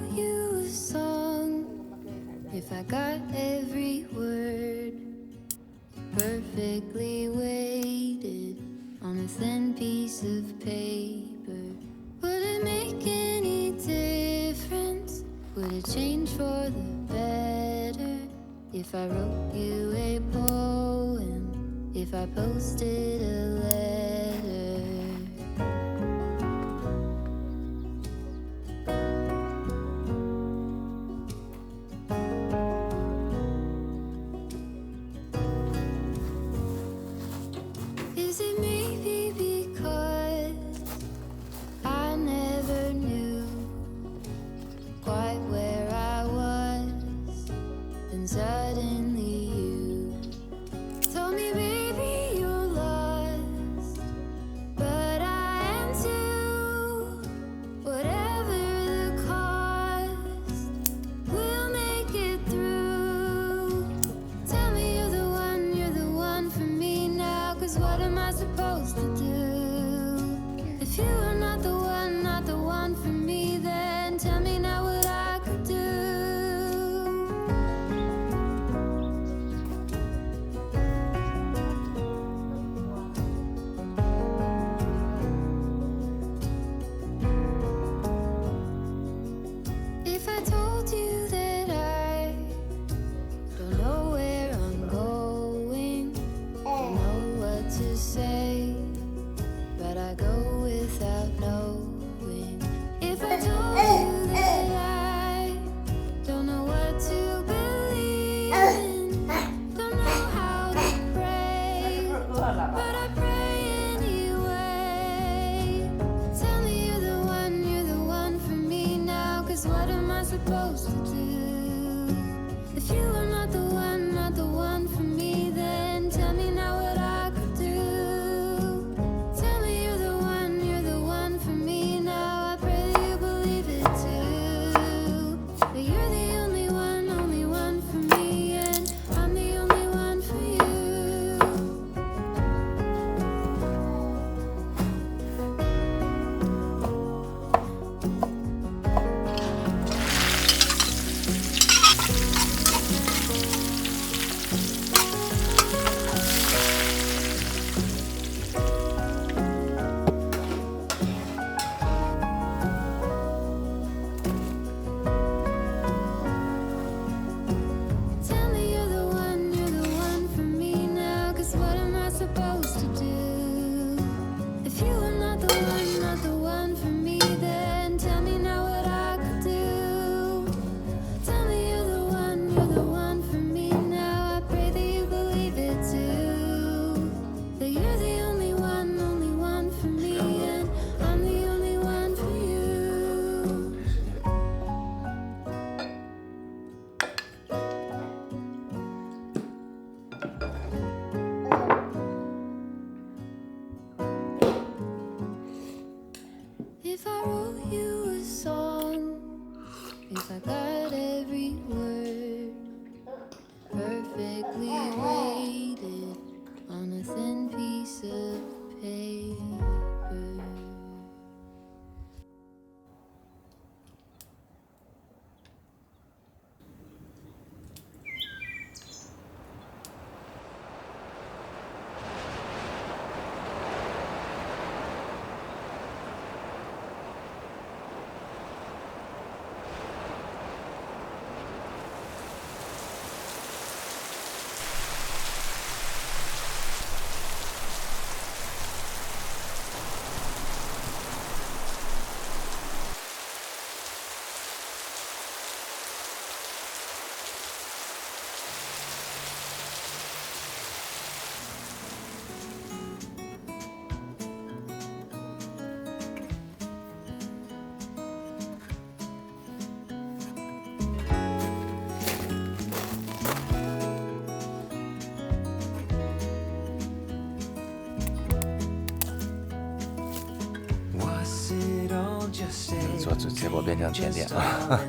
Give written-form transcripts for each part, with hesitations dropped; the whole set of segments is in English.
wrote you a song, if I got every word perfectly weighted on a thin piece of paper, would it make any difference? Would it change for the better if I wrote you a poem, if I posted a letter? Is it maybe because I never knew quite where I was, then suddenly you told me, baby, you're lost, but I am too. Whatever the cost, we'll make it through. Tell me you're the one for me now, 'cause what am I supposed to do? If you are not the one for me, then tell me now what I could do. If I told you that I don't know where I'm going, don't know what to say, but I go without knowing. If I told you that I don't know what to believe in, don't know how to pray, but I pray anyway. Tell me you're the one for me now, 'cause what am I supposed to do? If you are not the one for me, then tell me now what I could do. Tell me you're the one for me now. I pray that you believe it too. That you're the only one for me, and I'm the only one for you. Tell me you're the one for me now, 'cause what am I supposed to do? If you are not the one for me, then tell me now what I could do. Tell me you're the one for me now. I pray that you believe it too. That you're the only one for me, and I'm the only one for you. If I wrote you a song, if I got every word perfectly weighted on a thin piece of paper.结果变成甜点了。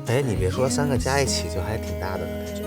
哎，你别说，3个加一起就还挺大的感觉。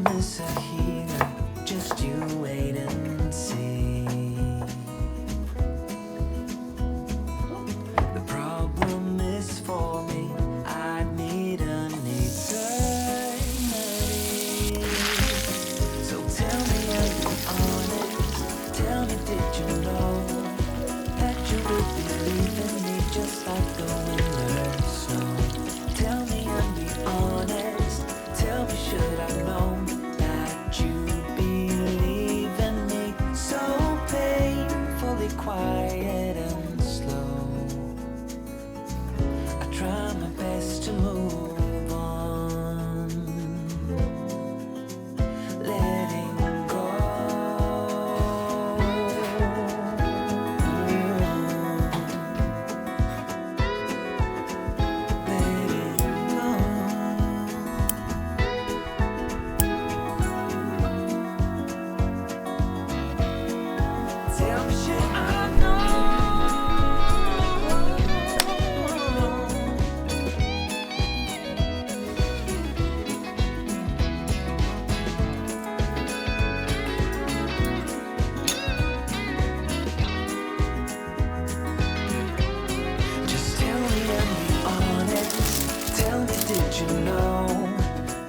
Optimus a healer, just you wait and see. The problem is for me, I need an eternity. So tell me, are you honest? Tell me, did you know that you would believe in me just like the winter snow? Tell me and be honest. Tell me, should I know that you believe in me? So painfully quiet and slow. I try my best to move on, letting go. Letting go. Tell me, should I know? Just tell me and be honest. Tell me, did you know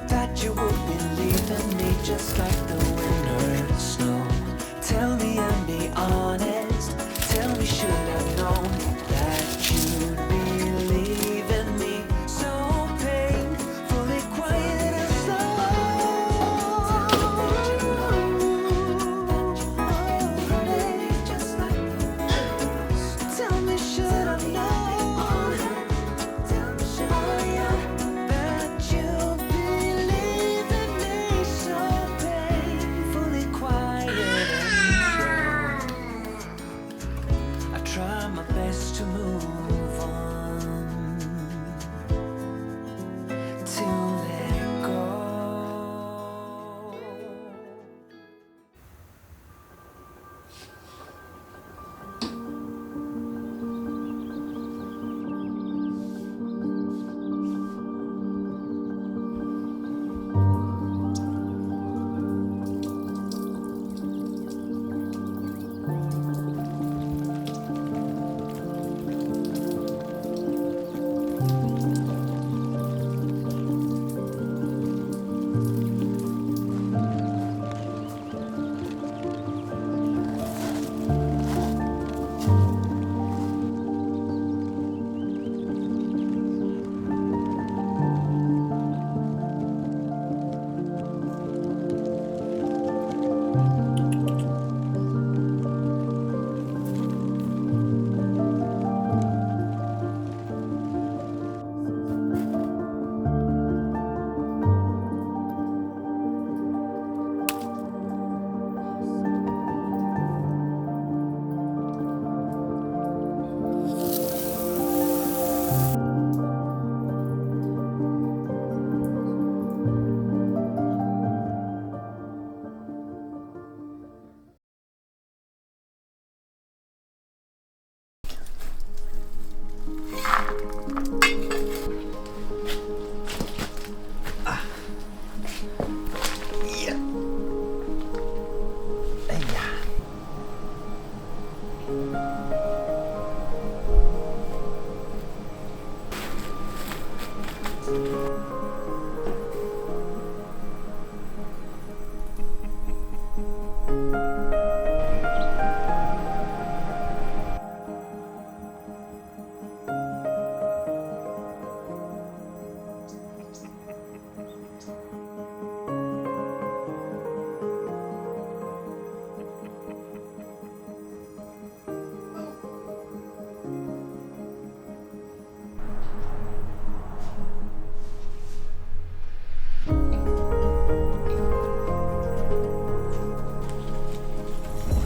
that you would believe in me just like the winter snow? Tell me and be honest. Tell me, should I know that you'd believe in me? So painfully quiet and slow. Tell me, just like tell me, should I know? Tell me, should I that you believe in me? So painfully quiet and slow. I try my best to move on, to let go.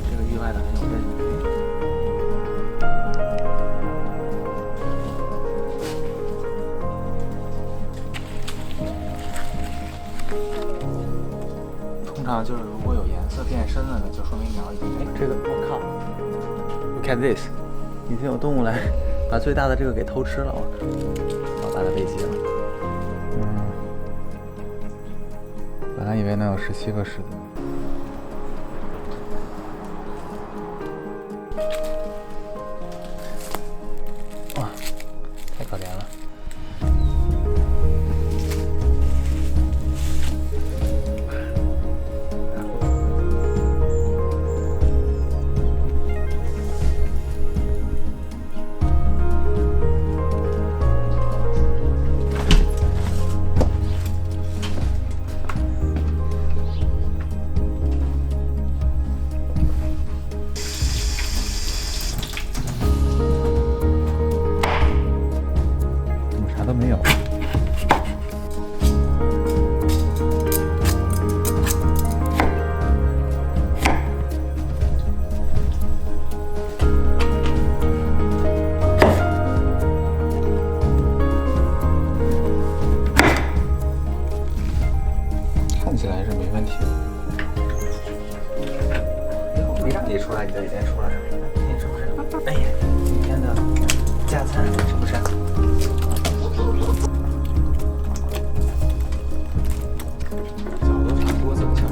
这个意外的很有韧性。通常就是如果有颜色变深了呢，就说明鸟已经这个我靠 ，Look at this， 已经有动物来把最大的这个给偷吃了，我把它喂急了。本来还以为能有17个柿子。哇，太可怜了。啥都没有。看起来是没问题的。没让你出来，你就已经出了什么？今天是不是？哎呀，今天的加餐是不是？饺子差不多怎么样？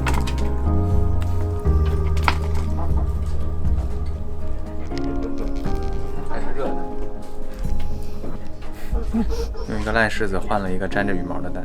还是热的。用一个烂柿子换了一个沾着羽毛的蛋。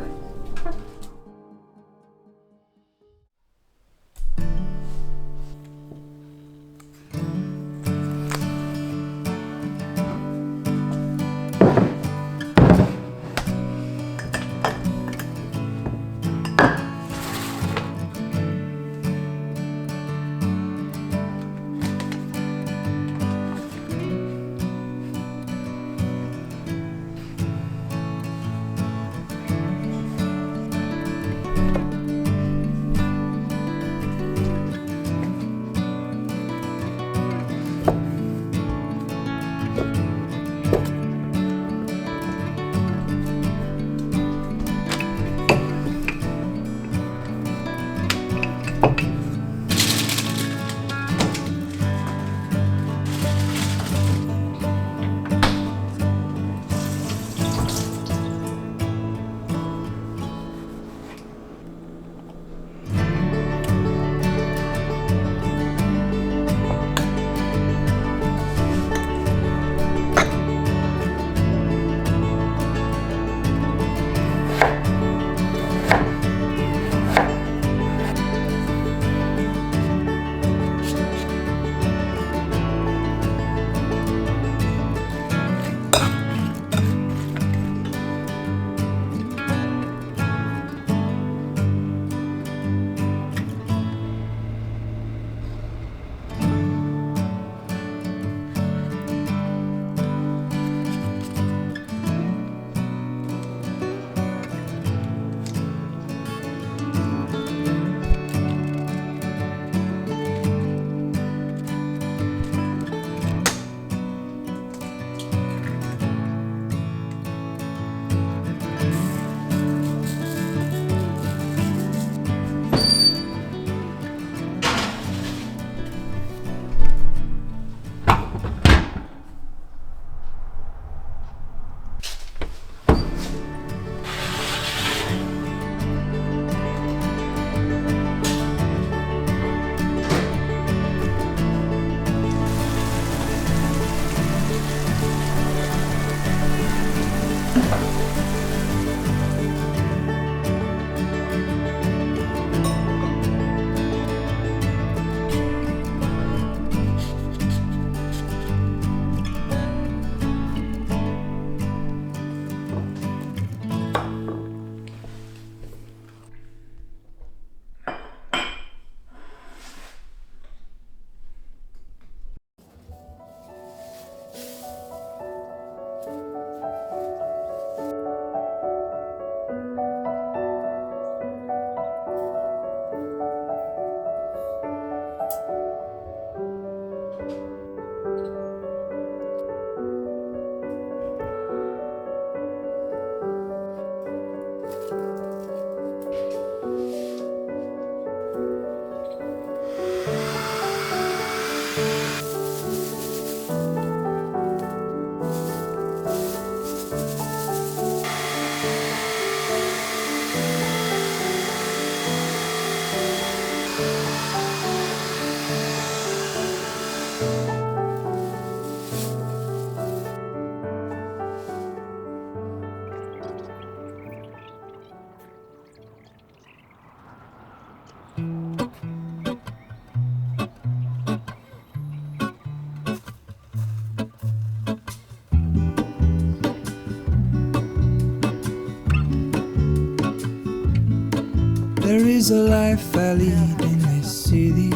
There is a life I lead in this city,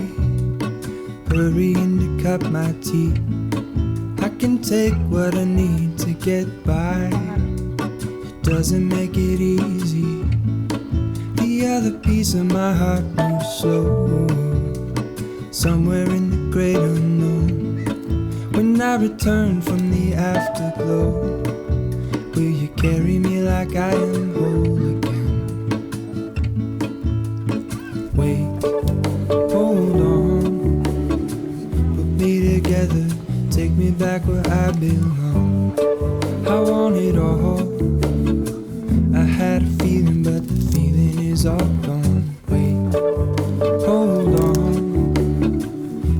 hurrying to cut my teeth. I can take what I need to get by. It doesn't make it easy. The other piece of my heart moves slow, somewhere in the great unknown. When I return from the afterglow, will you carry me like I am whole again? Wait, hold on, put me together, take me back where I belong. I want it all. I had a feeling, but the feeling is all gone. Wait, hold on,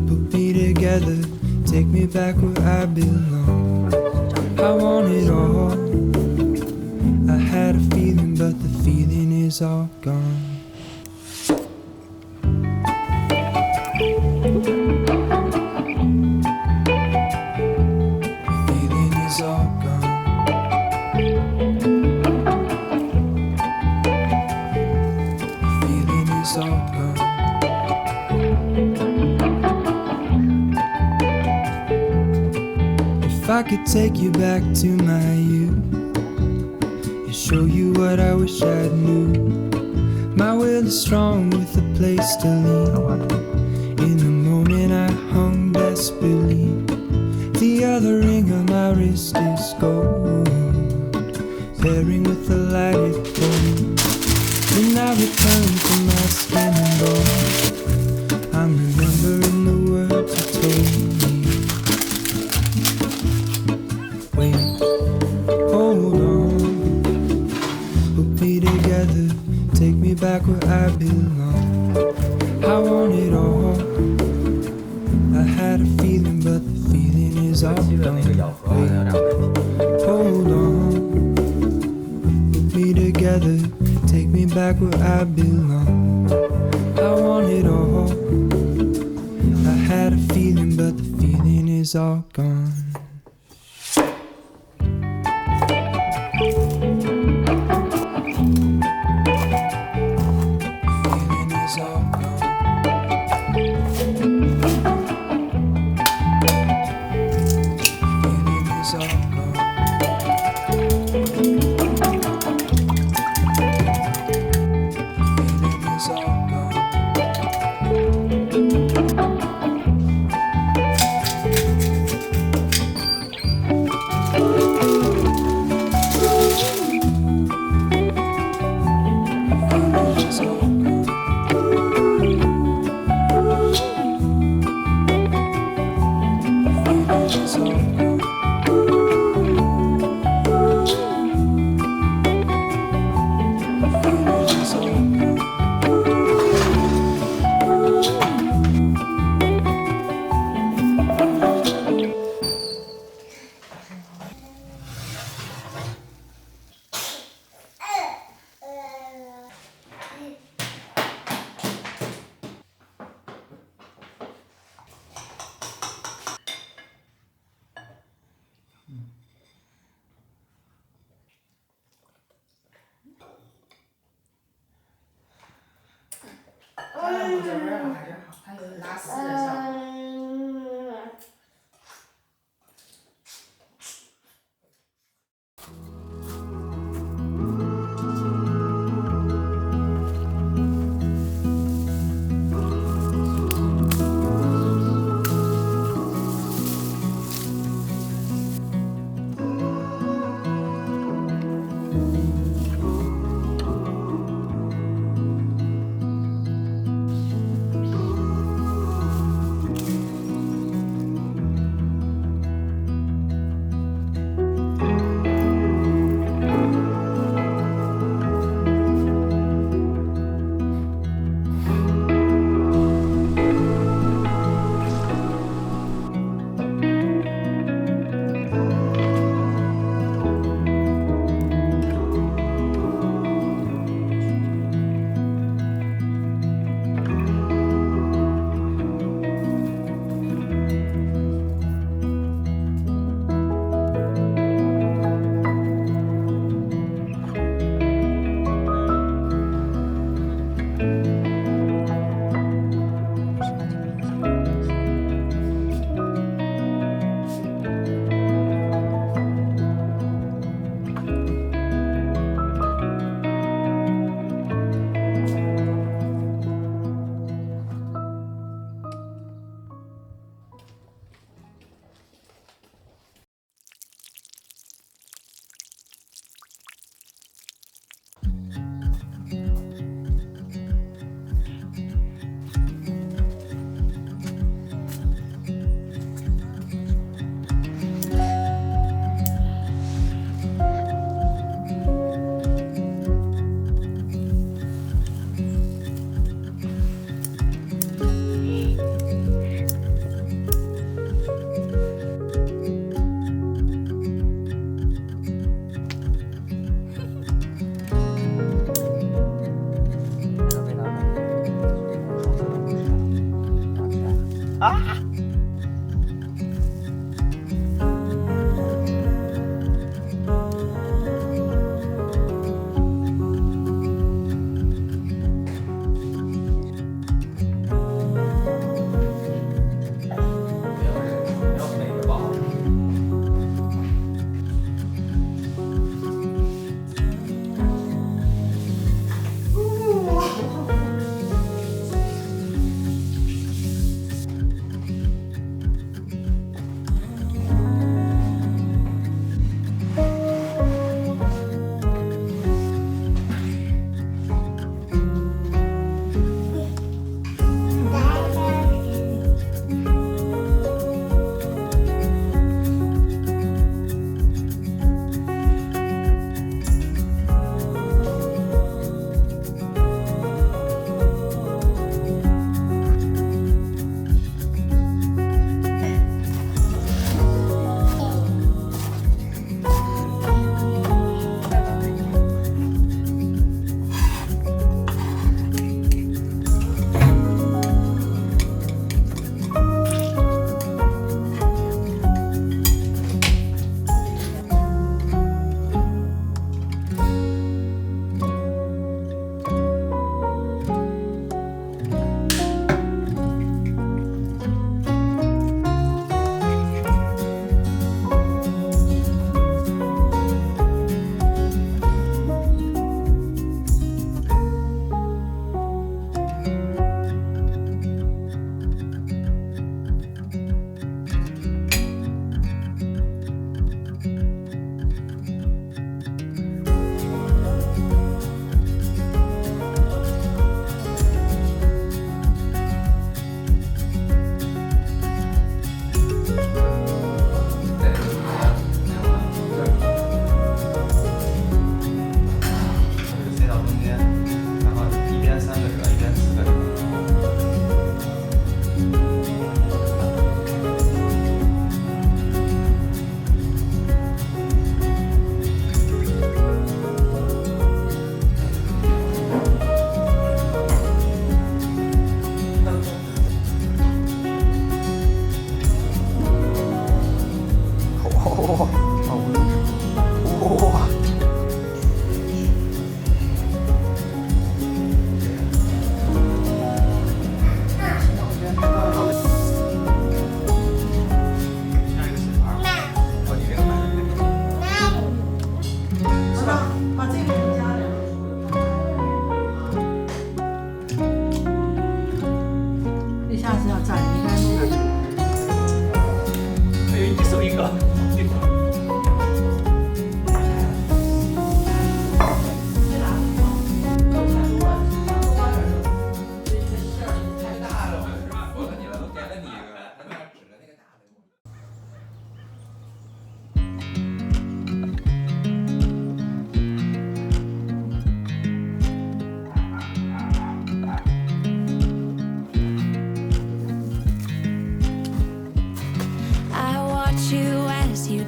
put me together, take me back where I belong. I want it all. I had a feeling, but the feeling is all gone. Feeling is all gone. Feeling is all gone. If I could take you back to my youth and show you what I wish I knew, my will is strong with a place to lean. In the moment I hung desperately, the other ring on my wrist is gold, pairing with the lighted gold. When I return to my skin and bone, I'm remembering the words you told me. Wait, hold on, put me together, take me back where I belong. I want it all. I had a feeling, but the feeling is all 记得那个咬合好像有点问题。 Hold on, put me together, take me back where I belong. I want it all. I had a feeling, but the feeling is all gone. Feeling is all gone. Feeling is all gone. Feeling is all gone. Feeling is all gone. Feeling is all gone. Feeling is all gone.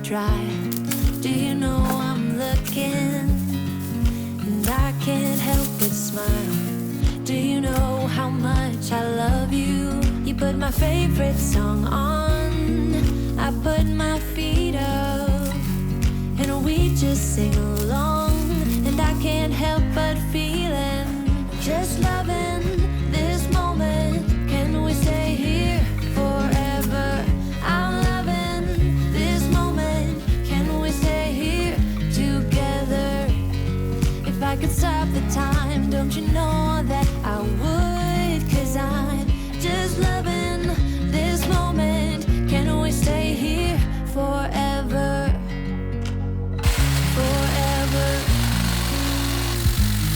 drive. Do you know I'm looking? And I can't help but smile. Do you know how much I love you? You put my favorite song on, I put my feet up, and we just sing along. And I can't help but feeling, just loving this moment. Can we stay here forever? I'm loving this moment. Can we stay here together? If I could stop the time, don't you know that I would? 'Cause I'm just loving this moment. Can we stay here forever? Forever.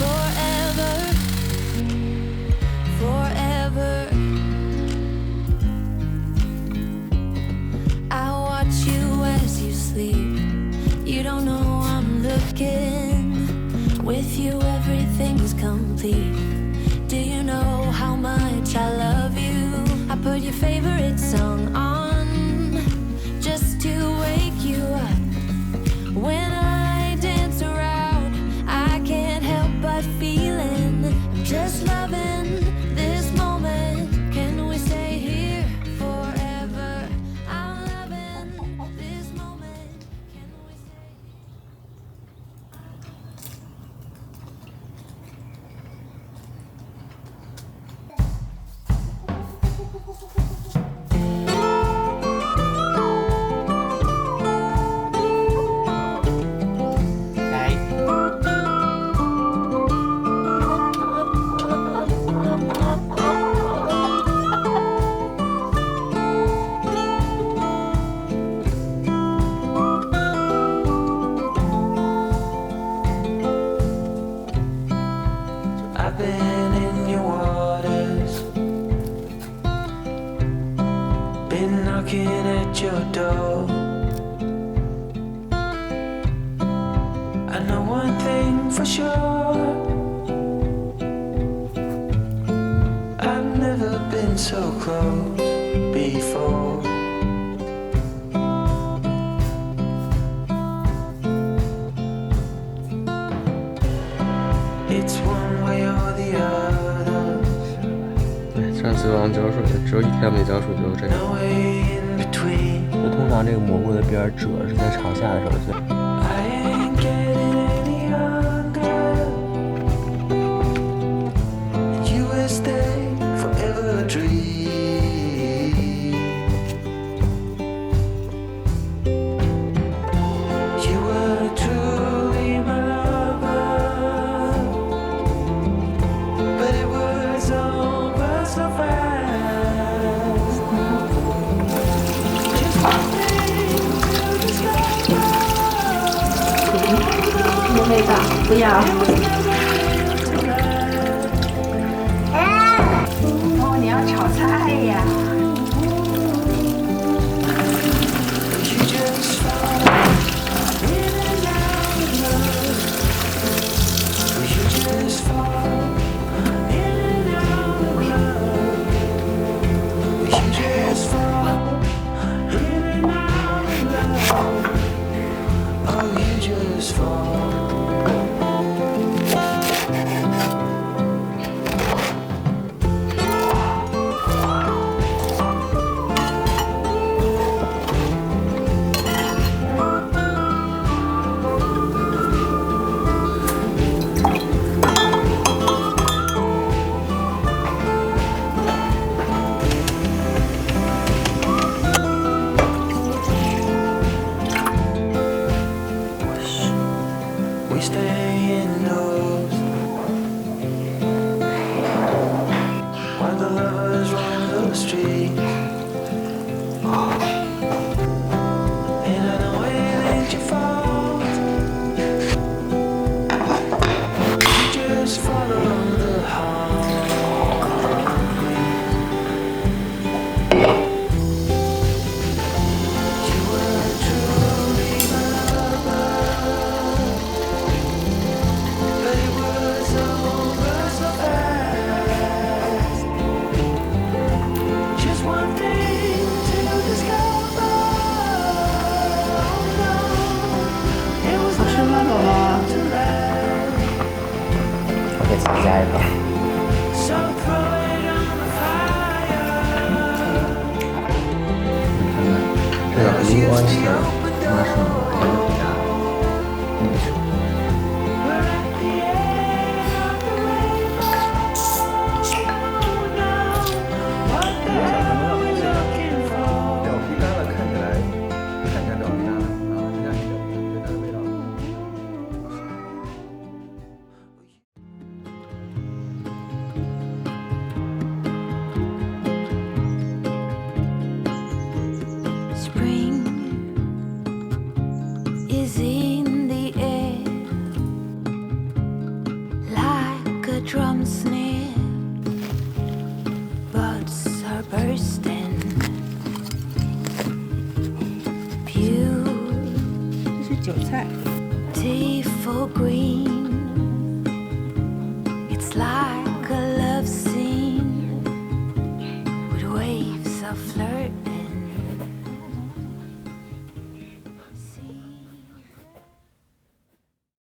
Forever. Forever. I watch you as you sleep. You don't know I'm looking. With you everything's complete. Do you know how much I love you? I put your favorite song on just to wake you up. When I dance around, I can't help but feeling, I'm just loving this moment. Can we stay here for knocking at your door. I know one thing for sure, I've never been so close before. It's one way or the other, 对，上次忘浇水，只有一天没浇水就是这样。 no way in between. 就通常这个蘑菇的边儿褶是在长夏的时候最。 I ain't getting any younger, and you will stay forever a dream. You were truly my lover, but it was over so fast. Just one thing to discover. 没味道，不要。哦，你要炒菜呀？ You just fall in and out of love. You just fall in and out of love. You just fall in and out of love. Oh, you just fall. We stay indoors while the lovers roam the streets. And I know it ain't your fault. You just follow the heartbeat. You were truly my lover, but it was over so fast. Just one thing to discover. Oh no, it was 好吃吗，宝宝？ to last. 我给自己加一个。 So throw it on the fire. 这个很多是 Open 那是 door. 还有比较。 We're at the end of the rainbow. Now, what the hell are we looking for? 表皮干了，看起来像表皮干了，然后就像一个最大的味道。 Spring is in the air like a drum snare. Buds are bursting. Beautiful 这是韭菜。 green. It's like a love scene with waves of flirt.